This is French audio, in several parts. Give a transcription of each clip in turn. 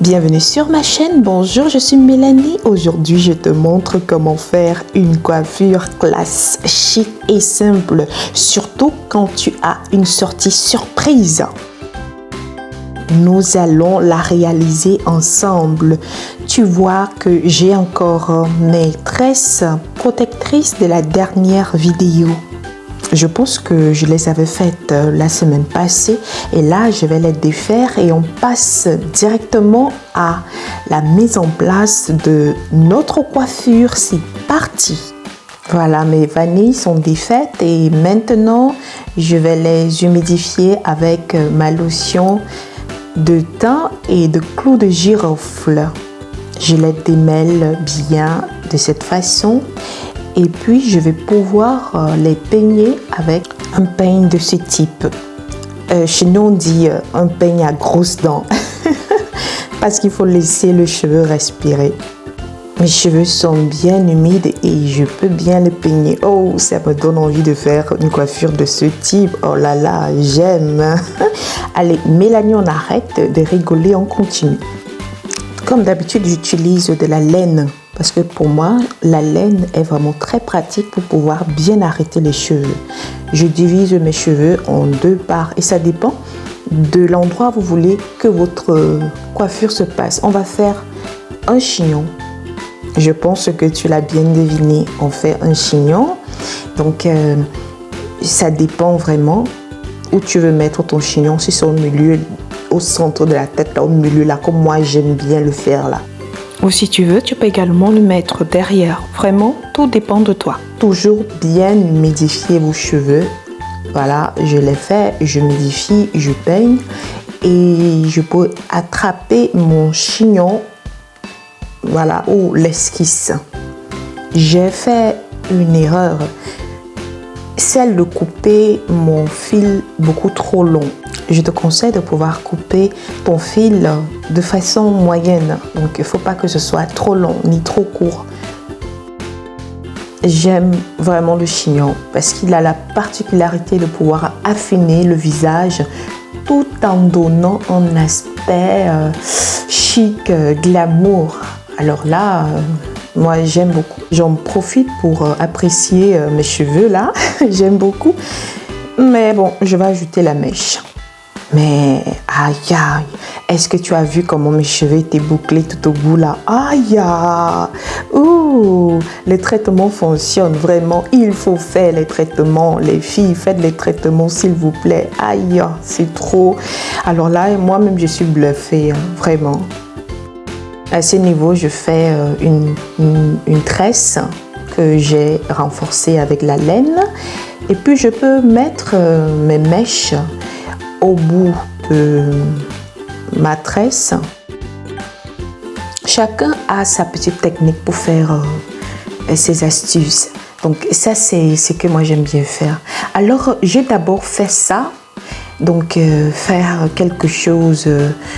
Bienvenue sur ma chaîne, bonjour, je suis Mélanie. Aujourd'hui, je te montre comment faire une coiffure classe, chic et simple, surtout quand tu as une sortie surprise. Nous allons la réaliser ensemble. Tu vois que j'ai encore mes tresses protectrices de la dernière vidéo. Je pense que je les avais faites la semaine passée et là je vais les défaire et on passe directement à la mise en place de notre coiffure. C'est parti! Voilà, mes vanilles sont défaites et maintenant je vais les humidifier avec ma lotion de thym et de clous de girofle. Je les démêle bien de cette façon. Et puis, je vais pouvoir les peigner avec un peigne de ce type. Chez nous, on dit un peigne à grosses dents. Parce qu'il faut laisser le cheveu respirer. Mes cheveux sont bien humides et je peux bien les peigner. Oh, ça me donne envie de faire une coiffure de ce type. Oh là là, j'aime. Allez, Mélanie, on arrête de rigoler, on continue. Comme d'habitude, j'utilise de la laine. Parce que pour moi, la laine est vraiment très pratique pour pouvoir bien arrêter les cheveux. Je divise mes cheveux en deux parts et ça dépend de l'endroit où vous voulez que votre coiffure se passe. On va faire un chignon. Je pense que tu l'as bien deviné. On fait un chignon. Donc, ça dépend vraiment où tu veux mettre ton chignon. Si c'est au milieu, au centre de la tête, là, au milieu, là, comme moi, j'aime bien le faire là. Ou si tu veux, tu peux également le mettre derrière. Vraiment, tout dépend de toi. Toujours bien humidifier vos cheveux. Voilà, je l'ai fait, je humidifie, je peigne. Et je peux attraper mon chignon, voilà, ou l'esquisse. J'ai fait une erreur. Celle de couper mon fil beaucoup trop long. Je te conseille de pouvoir couper ton fil de façon moyenne. Donc, il ne faut pas que ce soit trop long ni trop court. J'aime vraiment le chignon parce qu'il a la particularité de pouvoir affiner le visage tout en donnant un aspect chic, glamour. Alors là, moi, j'aime beaucoup. J'en profite pour apprécier mes cheveux là. J'aime beaucoup. Mais bon, je vais ajouter la mèche. Mais aïe aïe, est-ce que tu as vu comment mes cheveux étaient bouclés tout au bout là? Aïe aïe, ouh, les traitements fonctionnent vraiment. Il faut faire les traitements, les filles, faites les traitements s'il vous plaît. Aïe, c'est trop. Alors là, moi-même je suis bluffée, hein, vraiment. À ce niveau, je fais une tresse que j'ai renforcée avec la laine. Et puis je peux mettre mes mèches au bout de ma tresse. Chacun a sa petite technique pour faire ses astuces. Donc ça, c'est ce que moi j'aime bien faire. Alors j'ai d'abord fait ça. Donc faire quelque chose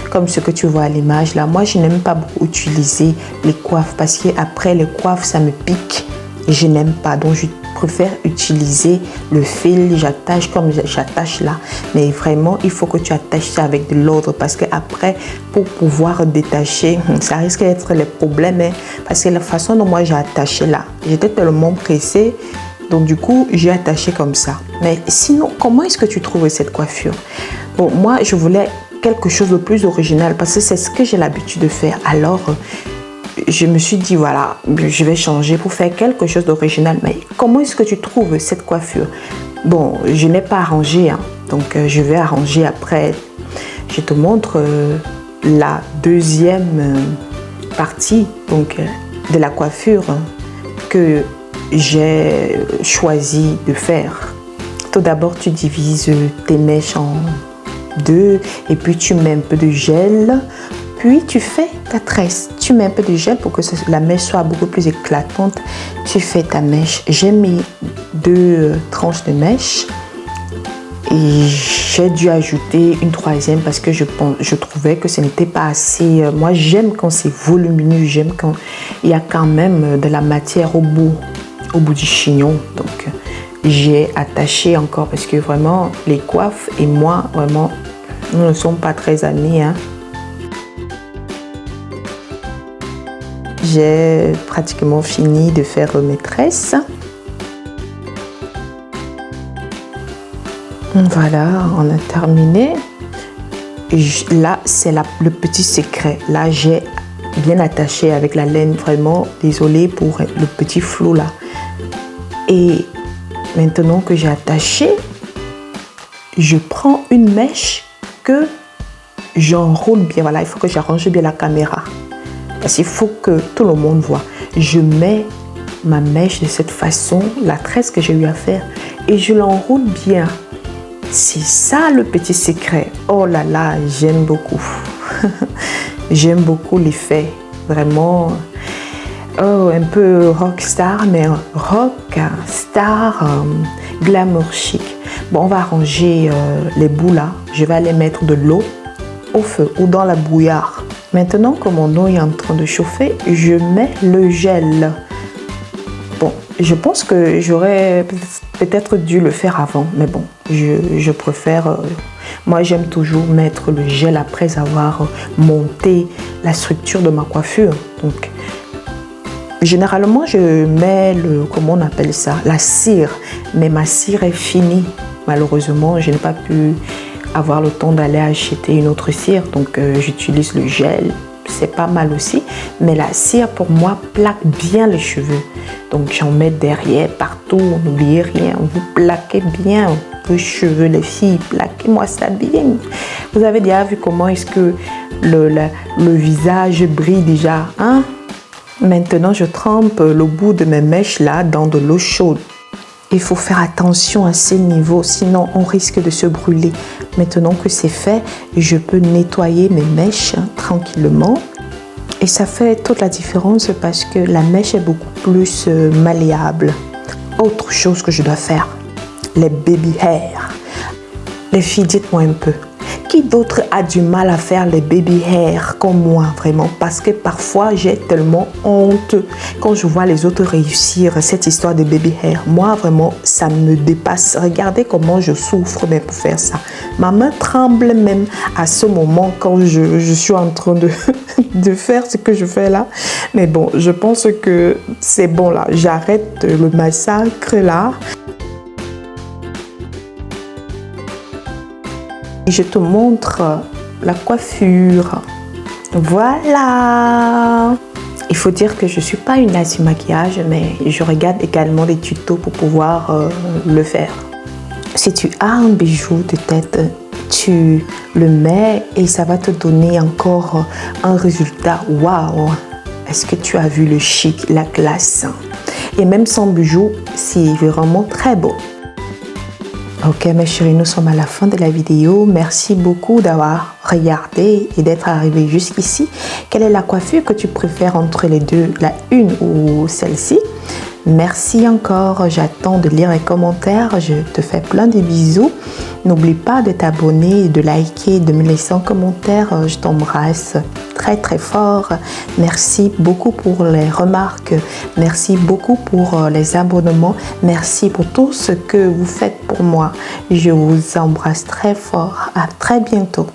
comme ce que tu vois à l'image là. Moi je n'aime pas beaucoup utiliser les coiffes parce qu'après les coiffes ça me pique. Et je n'aime pas, donc je préfère utiliser le fil, j'attache comme j'attache là. Mais vraiment, il faut que tu attaches ça avec de l'ordre parce que après, pour pouvoir détacher, ça risque d'être les problèmes. Hein, parce que la façon dont moi j'ai attaché là, j'étais tellement pressée, donc du coup, j'ai attaché comme ça. Mais sinon, comment est-ce que tu trouves cette coiffure? Bon, moi, je voulais quelque chose de plus original parce que c'est ce que j'ai l'habitude de faire. Alors, je me suis dit, voilà, je vais changer pour faire quelque chose d'original. Mais comment est-ce que tu trouves cette coiffure? Bon, je n'ai pas arrangé, hein, donc je vais arranger après. Je te montre la deuxième partie donc, de la coiffure que j'ai choisi de faire. Tout d'abord, tu divises tes mèches en deux et puis tu mets un peu de gel. Puis tu fais ta tresse. Tu mets un peu de gel pour que la mèche soit beaucoup plus éclatante. Tu fais ta mèche. J'ai mis 2 tranches de mèche. Et j'ai dû ajouter une troisième parce que je trouvais que ce n'était pas assez. Moi, j'aime quand c'est volumineux. J'aime quand il y a quand même de la matière au bout du chignon. Donc, j'ai attaché encore parce que vraiment, les coiffes et moi, vraiment, nous ne sommes pas très amis. Hein. j'ai pratiquement fini de faire mes tresses. Voilà, on a terminé. Là, c'est le petit secret. Là, j'ai bien attaché avec la laine, vraiment. Désolée pour le petit flou là. Et maintenant que j'ai attaché, je prends une mèche que j'enroule bien. Voilà, il faut que j'arrange bien la caméra. Parce qu'il faut que tout le monde voit. Je mets ma mèche de cette façon, la tresse que j'ai eu à faire, et je l'enroule bien. C'est ça le petit secret. Oh là là, j'aime beaucoup. J'aime beaucoup l'effet. Vraiment, oh, un peu rockstar, mais rockstar glamour chic. Bon, on va arranger les bouts là. Je vais aller mettre de l'eau au feu ou dans la bouillarde. Maintenant que mon eau est en train de chauffer, je mets le gel. Bon, je pense que j'aurais peut-être dû le faire avant, mais bon, je préfère... moi, j'aime toujours mettre le gel après avoir monté la structure de ma coiffure. Donc, généralement, je mets comment on appelle ça, la cire. Mais ma cire est finie. Malheureusement, je n'ai pas pu avoir le temps d'aller acheter une autre cire. Donc, j'utilise le gel. C'est pas mal aussi. Mais la cire, pour moi, plaque bien les cheveux. Donc, j'en mets derrière, partout. N'oubliez rien. Vous plaquez bien vos cheveux, les filles. Plaquez-moi ça bien. Vous avez déjà vu comment est-ce que le visage brille déjà, hein? Maintenant, je trempe le bout de mes mèches là dans de l'eau chaude. Il faut faire attention à ces niveaux, sinon on risque de se brûler. Maintenant que c'est fait, je peux nettoyer mes mèches tranquillement. Et ça fait toute la différence parce que la mèche est beaucoup plus malléable. Autre chose que je dois faire, les baby hair. Les filles, dites-moi un peu. Qui d'autre a du mal à faire les baby hair comme moi, vraiment? Parce que parfois, j'ai tellement honte quand je vois les autres réussir cette histoire de baby hair. Moi, vraiment, ça me dépasse. Regardez comment je souffre même pour faire ça. Ma main tremble même à ce moment quand je suis en train de faire ce que je fais là. Mais bon, je pense que c'est bon là. J'arrête le massacre là. Je te montre la coiffure. Voilà. Il faut dire que je ne suis pas une as du maquillage, mais je regarde également des tutos pour pouvoir le faire. Si tu as un bijou de tête, tu le mets et ça va te donner encore un résultat. Waouh! Est-ce que tu as vu le chic, la classe? Et même sans bijou, c'est vraiment très beau. Ok mes chéris, nous sommes à la fin de la vidéo. Merci beaucoup d'avoir regardé et d'être arrivé jusqu'ici. Quelle est la coiffure que tu préfères entre les deux, la une ou celle-ci? Merci encore, j'attends de lire les commentaires. Je te fais plein de bisous. N'oublie pas de t'abonner, de liker, de me laisser un commentaire. Je t'embrasse très très fort. Merci beaucoup pour les remarques. Merci beaucoup pour les abonnements. Merci pour tout ce que vous faites pour moi. Je vous embrasse très fort. À très bientôt.